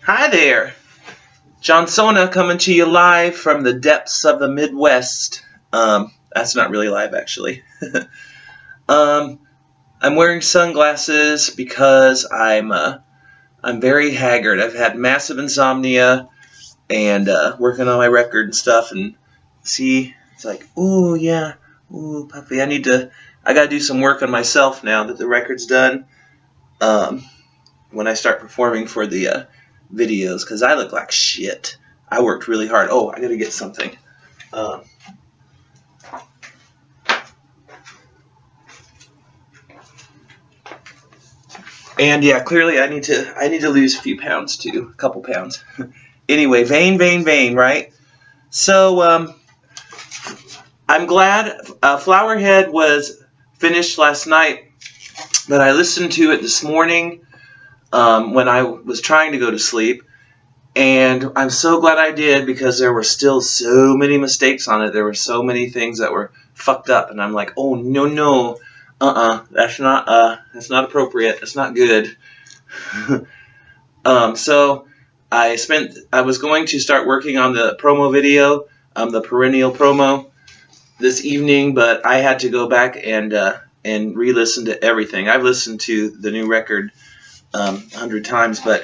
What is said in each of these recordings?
Hi there, John Sona coming to you live from the depths of the Midwest. That's not really live, actually. um, I'm wearing sunglasses because I'm very haggard. I've had massive insomnia and working on my record and stuff. And see, it's like, ooh yeah, ooh puppy. I gotta do some work on myself now that the record's done. Um, when I start performing for the videos, because I look like shit. I worked really hard. Oh, I gotta get something. Um, and yeah, clearly I need to lose a few pounds too, a couple pounds. Anyway, vain, right? So I'm glad Flowerhead was finished last night, but I listened to it this morning when I was trying to go to sleep. And I'm so glad I did because there were still so many mistakes on it. There were so many things that were fucked up, and I'm like, oh no, that's not appropriate. That's not good. So I was going to start working on the promo video, the perennial promo, this evening, but I had to go back and re-listen to everything. I've listened to the new record 100 times, but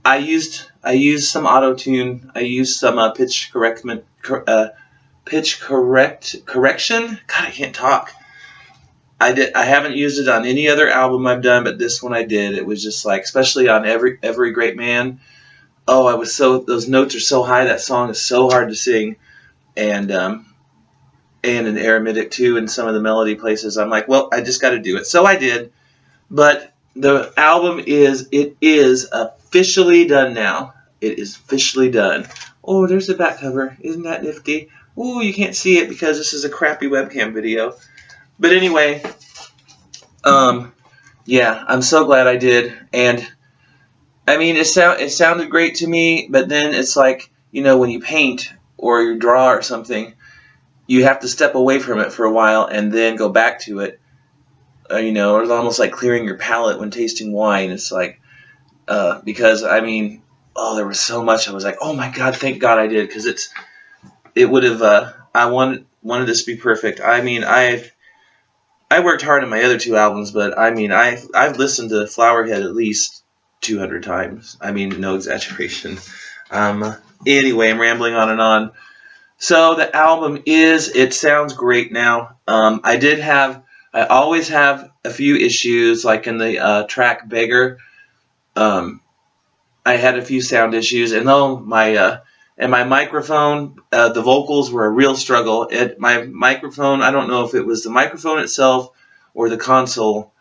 I used some auto tune. I used some correction. God, I can't talk. I haven't used it on any other album I've done, but this one I did. It was just like, especially on every great man. Oh, those notes are so high. That song is so hard to sing, and in Aramaic too, in some of the melody places. I'm like, well, I just got to do it. So I did. But the album is officially done now. It is officially done. Oh, there's the back cover. Isn't that nifty? Ooh, you can't see it because this is a crappy webcam video. But anyway, yeah, I'm so glad I did. And I mean, it sounded great to me. But then it's like, when you paint or you draw or something, you have to step away from it for a while and then go back to it. It's almost like clearing your palate when tasting wine. It's like, because I mean, there was so much. I was like, oh my God, thank God I did, because it would have. I wanted this to be perfect. I mean, I worked hard on my other two albums, but I mean, I've listened to Flowerhead at least 200 times. I mean, no exaggeration. Anyway, I'm rambling on and on. So the album it sounds great now. I always have a few issues, like in the track Beggar. I had a few sound issues, and though my microphone, the vocals were a real struggle. My microphone, I don't know if it was the microphone itself or the console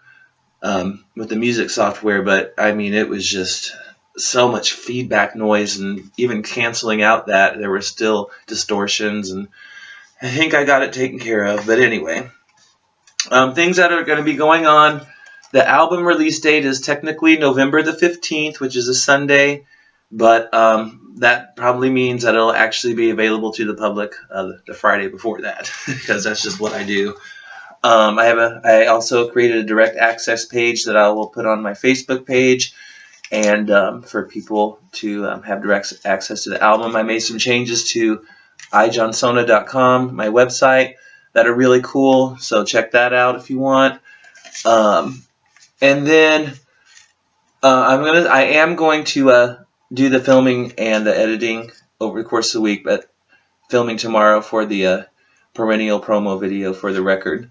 with the music software, but I mean, it was just so much feedback noise, and even canceling out that, there were still distortions, and I think I got it taken care of. But anyway, things that are going to be going on. The album release date is technically November the 15th, which is a Sunday, but that probably means that it'll actually be available to the public the Friday before that, because that's just what I do. I also created a direct access page that I will put on my Facebook page, and for people to have direct access to the album. I made some changes to ijohnsona.com, my website, that are really cool, so check that out if you want. And then I am going to do the filming and the editing over the course of the week, but filming tomorrow for the perennial promo video for the record.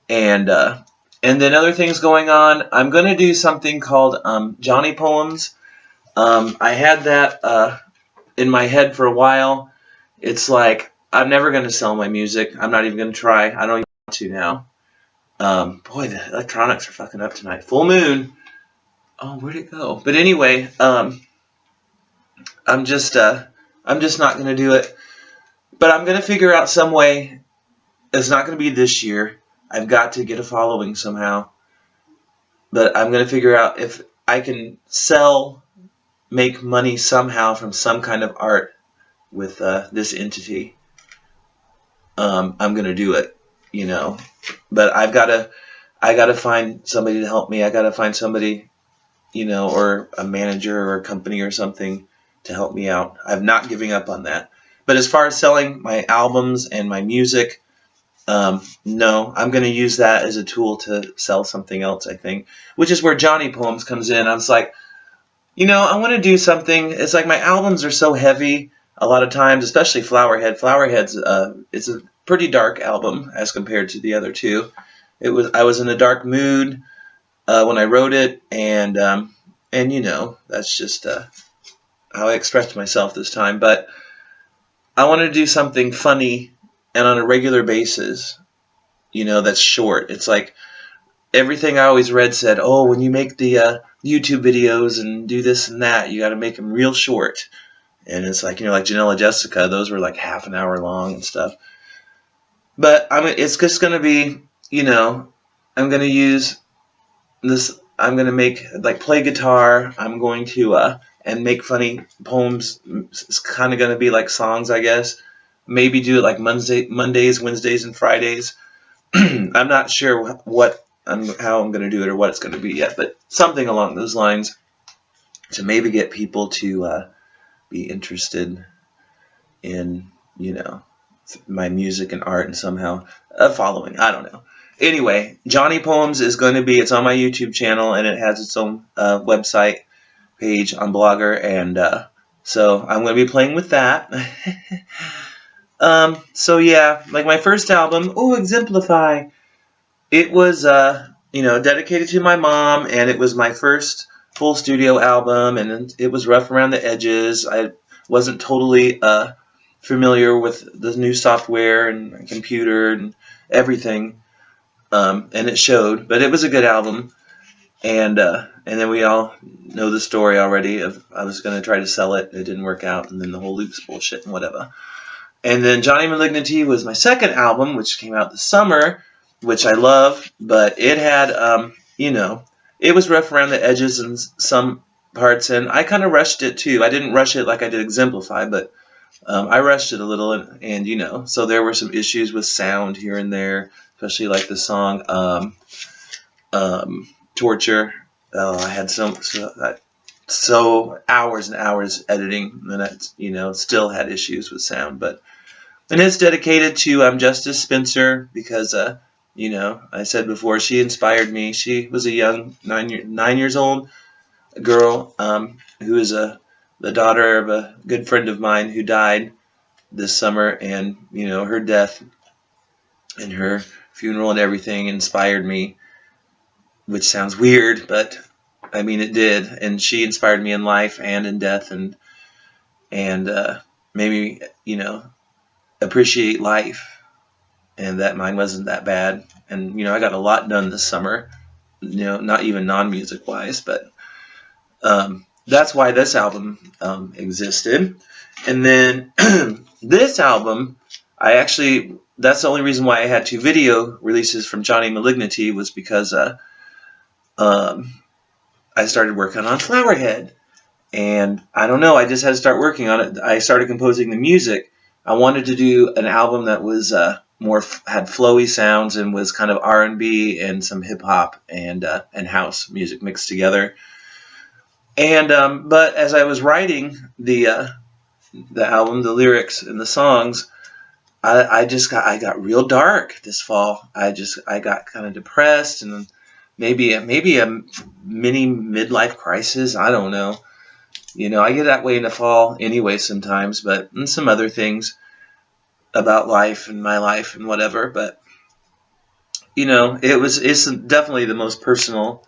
And then other things going on. I'm going to do something called Johnny Poems. I had that in my head for a while. It's like, I'm never going to sell my music. I'm not even going to try. I don't even want to now. Boy, the electronics are fucking up tonight. Full moon. Oh, where'd it go? But anyway, I'm just not going to do it. But I'm going to figure out some way. It's not going to be this year. I've got to get a following somehow. But I'm going to figure out if I can make money somehow from some kind of art with this entity. I'm going to do it, But I got to find somebody to help me. I got to find somebody or a manager or a company or something to help me out. I'm not giving up on that. But as far as selling my albums and my music, no, I'm going to use that as a tool to sell something else, I think, which is where Johnny Poems comes in. I was like, I want to do something. It's like my albums are so heavy a lot of times, especially Flowerhead. Flowerhead's it's a pretty dark album as compared to the other two. I was in a dark mood when I wrote it, and that's just how I expressed myself this time. But I wanted to do something funny and on a regular basis, that's short. It's like everything I always read said, oh, when you make the YouTube videos and do this and that, you got to make them real short. And it's like, like Janella Jessica, those were like half an hour long and stuff. But it's just going to be, I'm going to use this. I'm going to make, like, play guitar. I'm going to, and make funny poems. It's kind of going to be like songs, I guess. Maybe do it like Mondays, Wednesdays, and Fridays. I'm not sure how I'm going to do it or what it's going to be yet, but something along those lines to maybe get people to be interested in, my music and art and somehow following. I don't know. Anyway, Johnny Poems is going to be, it's on my YouTube channel, and it has its own website page on Blogger, and so I'm going to be playing with that. So yeah, like my first album, Exemplify, it was, dedicated to my mom, and it was my first full studio album, and it was rough around the edges. I wasn't totally familiar with the new software and computer and everything, and it showed. But it was a good album, and then we all know the story already of I was going to try to sell it, it didn't work out, and then the whole Loops bullshit and whatever. And then Johnny Malignity was my second album, which came out this summer, which I love, but it had, it was rough around the edges in some parts, and I kind of rushed it too. I didn't rush it like I did Exemplify, but I rushed it a little, and so there were some issues with sound here and there, especially like the song Torture. I had so hours and hours editing, and I, still had issues with sound, and it's dedicated to Justice Spencer because, I said before, she inspired me. She was a young 9 years old girl who is the daughter of a good friend of mine who died this summer, and her death and her funeral and everything inspired me, which sounds weird, but I mean it did. And she inspired me in life and in death, and made me appreciate life, and that mine wasn't that bad. And I got a lot done this summer, not even non-music wise, but that's why this album existed. And then this album, that's the only reason why I had 2 video releases from Johnny Malignity, was because I started working on Flowerhead. And I don't know, I just had to start working on it. I started composing the music. I wanted to do an album that was had flowy sounds and was kind of R&B and some hip hop and house music mixed together. And but as I was writing the album, the lyrics and the songs, I got real dark this fall. I got kind of depressed, and maybe a mini midlife crisis. I don't know. I get that way in the fall anyway sometimes, and some other things about life and my life and whatever. But it's definitely the most personal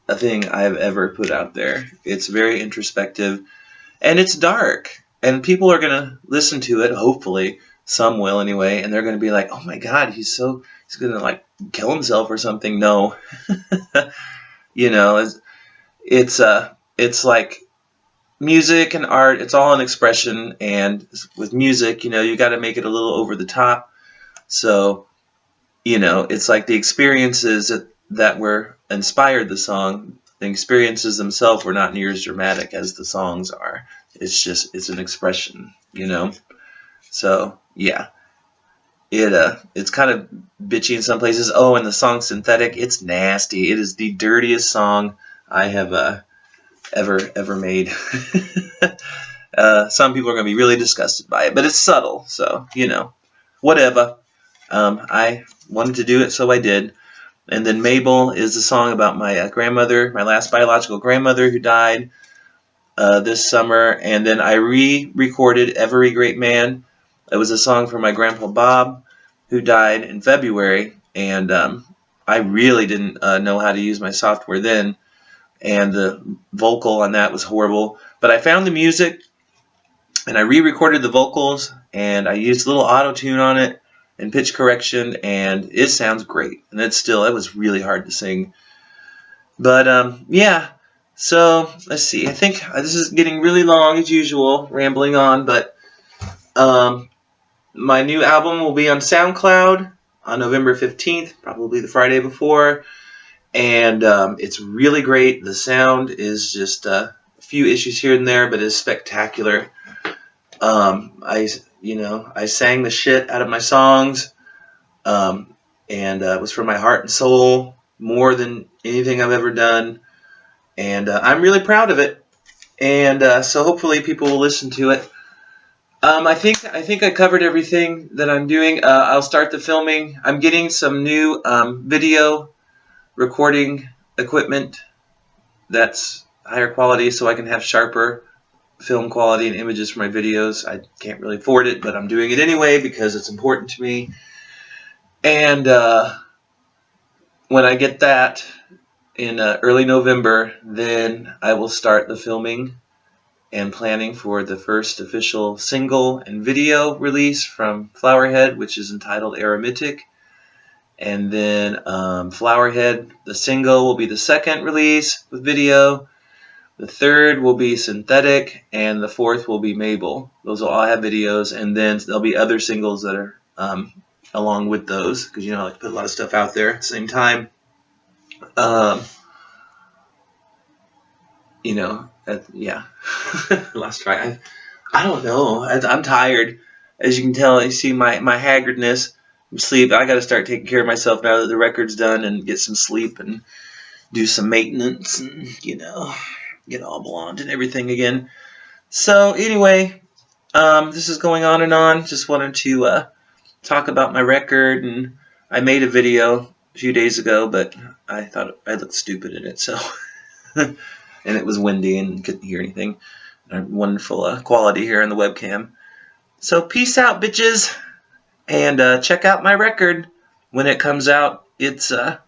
thing I've ever put out there. It's very introspective, and it's dark, and people are gonna listen to it. Hopefully, some will anyway, and they're gonna be like, "Oh my God, he's gonna like kill himself or something." No, it's like music and art. It's all an expression, and with music, you got to make it a little over the top. So, it's like the experiences that were inspired the song. The experiences themselves were not near as dramatic as the songs are. It's an expression, So yeah, it's kind of bitchy in some places. Oh, and the song Synthetic, it's nasty. It is the dirtiest song I have ever made. Some people are going to be really disgusted by it, but it's subtle, so, whatever. I wanted to do it, so I did. And then Mabel is a song about my grandmother, my last biological grandmother who died this summer. And then I re-recorded Every Great Man. It was a song for my grandpa Bob, who died in February. And I really didn't know how to use my software then. And the vocal on that was horrible. But I found the music, and I re-recorded the vocals, and I used a little auto-tune on it and pitch correction, and it sounds great. And it was really hard to sing. But yeah, so let's see. I think this is getting really long as usual, rambling on, but my new album will be on SoundCloud on November 15th, probably the Friday before, and it's really great. The sound is just a few issues here and there, but it's spectacular. I sang the shit out of my songs, and it was from my heart and soul more than anything I've ever done, and I'm really proud of it. And so hopefully people will listen to it. I think I covered everything that I'm doing. I'll start the filming. I'm getting some new video recording equipment that's higher quality, so I can have sharper film quality and images for my videos. I can't really afford it, but I'm doing it anyway because it's important to me. And when I get that in early November, then I will start the filming and planning for the first official single and video release from Flowerhead, which is entitled Eremitic. And then Flowerhead, the single, will be the second release with video. The third will be Synthetic, and the fourth will be Mabel. Those will all have videos, and then there'll be other singles that are along with those, because I like to put a lot of stuff out there at the same time. Yeah, last try. I don't know. I'm tired, as you can tell. You see my haggardness. I'm sleep. I got to start taking care of myself now that the record's done, and get some sleep and do some maintenance, and get all blonde and everything again. So anyway, this is going on and on. Just wanted to talk about my record, and I made a video a few days ago, but I thought I looked stupid in it, so and it was windy and couldn't hear anything. Wonderful quality here on the webcam. So peace out, bitches, and check out my record when it comes out. It's I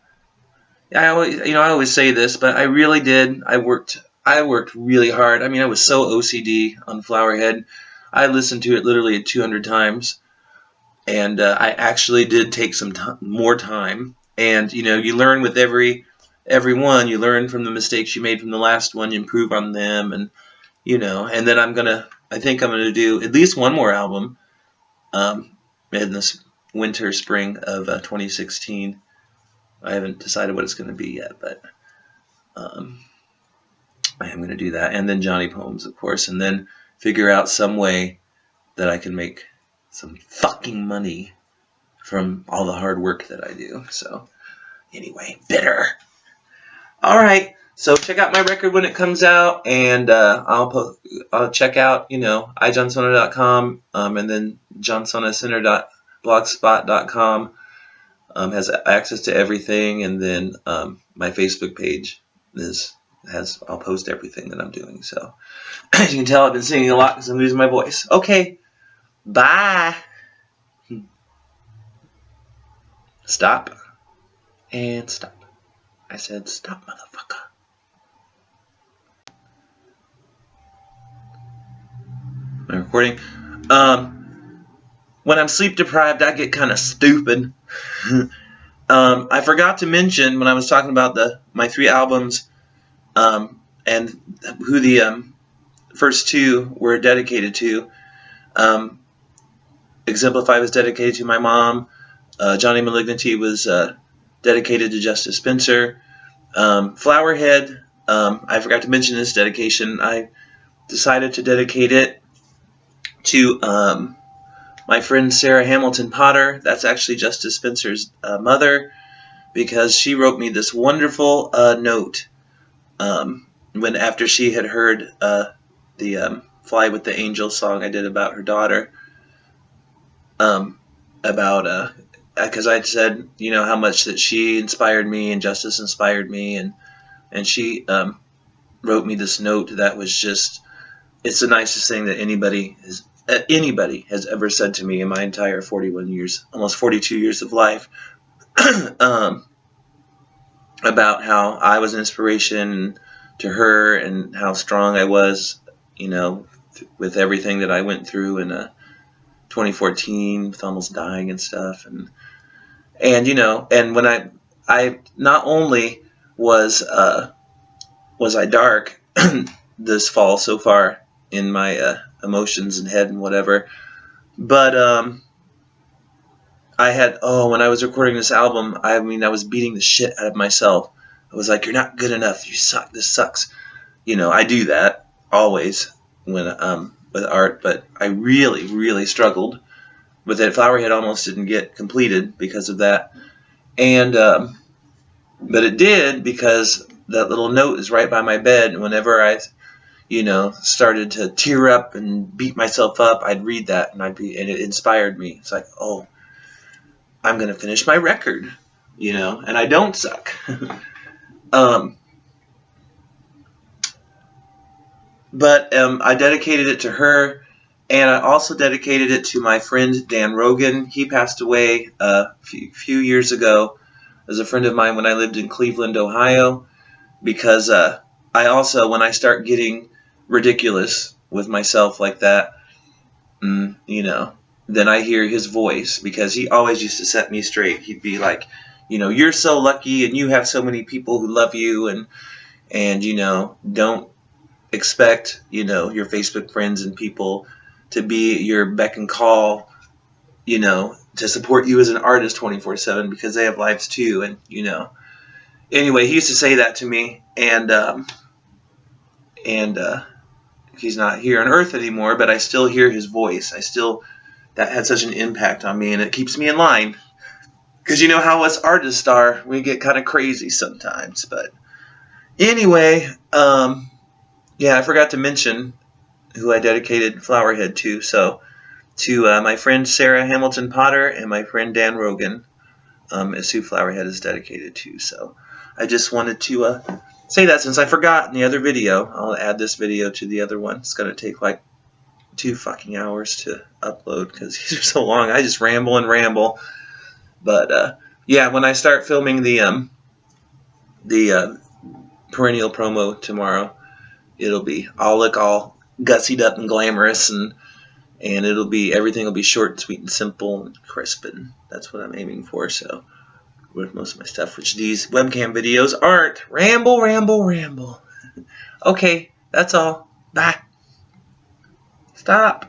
always say this, but I really did. I worked really hard. I mean, I was so OCD on Flowerhead. I listened to it literally 200 times, and I actually did take some more time. And you learn with every one. You learn from the mistakes you made from the last one. You improve on them, and And then I think I'm gonna do at least one more album in this winter, spring of 2016. I haven't decided what it's going to be yet, but I am going to do that. And then Johnny Poems, of course, and then figure out some way that I can make some fucking money from all the hard work that I do. So anyway, bitter. All right. So check out my record when it comes out, and I'll check out, iJohnSona.com, and then johnsonacenter.blogspot.com has access to everything, and then my Facebook page I'll post everything that I'm doing. So as you can tell, I've been singing a lot because I'm losing my voice. Okay, bye. Stop and stop. I said stop, motherfucker. My recording. When I'm sleep deprived, I get kind of stupid. I forgot to mention when I was talking about my 3 albums, and who the first 2 were dedicated to. Exemplify was dedicated to my mom. Johnny Malignity was dedicated to Justice Spencer. Flowerhead, I forgot to mention this dedication. I decided to dedicate it to my friend Sarah Hamilton Potter. That's actually Justice Spencer's mother, because she wrote me this wonderful note when after she had heard the "Fly with the Angels" song I did about her daughter, about because I'd said how much that she inspired me and Justice inspired me, and she wrote me this note that was just, it's the nicest thing that anybody has ever said to me in my entire 41 years, almost 42 years of life. um, about how I was an inspiration to her and how strong I was, with everything that I went through in 2014 with almost dying and stuff, and when I not only was I dark this fall so far in my emotions and head and whatever, but I had, when I was recording this album, I mean, I was beating the shit out of myself. I was like, "You're not good enough. You suck. This sucks." I do that always when with art, but I really, really struggled with it. Flowerhead almost didn't get completed because of that, and but it did because that little note is right by my bed. Whenever I, started to tear up and beat myself up, I'd read that and and it inspired me. It's like, oh, I'm gonna finish my record, and I don't suck. um, but I dedicated it to her, and I also dedicated it to my friend Dan Rogan. He passed away a few years ago. As a friend of mine when I lived in Cleveland, Ohio, because I also, when I start getting ridiculous with myself like that, then I hear his voice, because he always used to set me straight. He'd be like, "You're so lucky, and you have so many people who love you, and don't expect your Facebook friends and people to be your beck and call, to support you as an artist 24/7, because they have lives too." And anyway, he used to say that to me, and he's not here on Earth anymore, but I still hear his voice. That had such an impact on me, and it keeps me in line. Because you know how us artists are, we get kind of crazy sometimes. But anyway, yeah, I forgot to mention who I dedicated Flowerhead to. So to my friend Sarah Hamilton Potter and my friend Dan Rogan is who Flowerhead is dedicated to. So I just wanted to say that, since I forgot in the other video. I'll add this video to the other one. It's going to take like 2 fucking hours to upload because these are so long. I just ramble and ramble. But yeah, when I start filming the perennial promo tomorrow, I'll look all gussied up and glamorous, and everything will be short, sweet, and simple, and crisp, and that's what I'm aiming for. So with most of my stuff, which these webcam videos aren't. Ramble, ramble, ramble. Okay, that's all. Bye. Stop.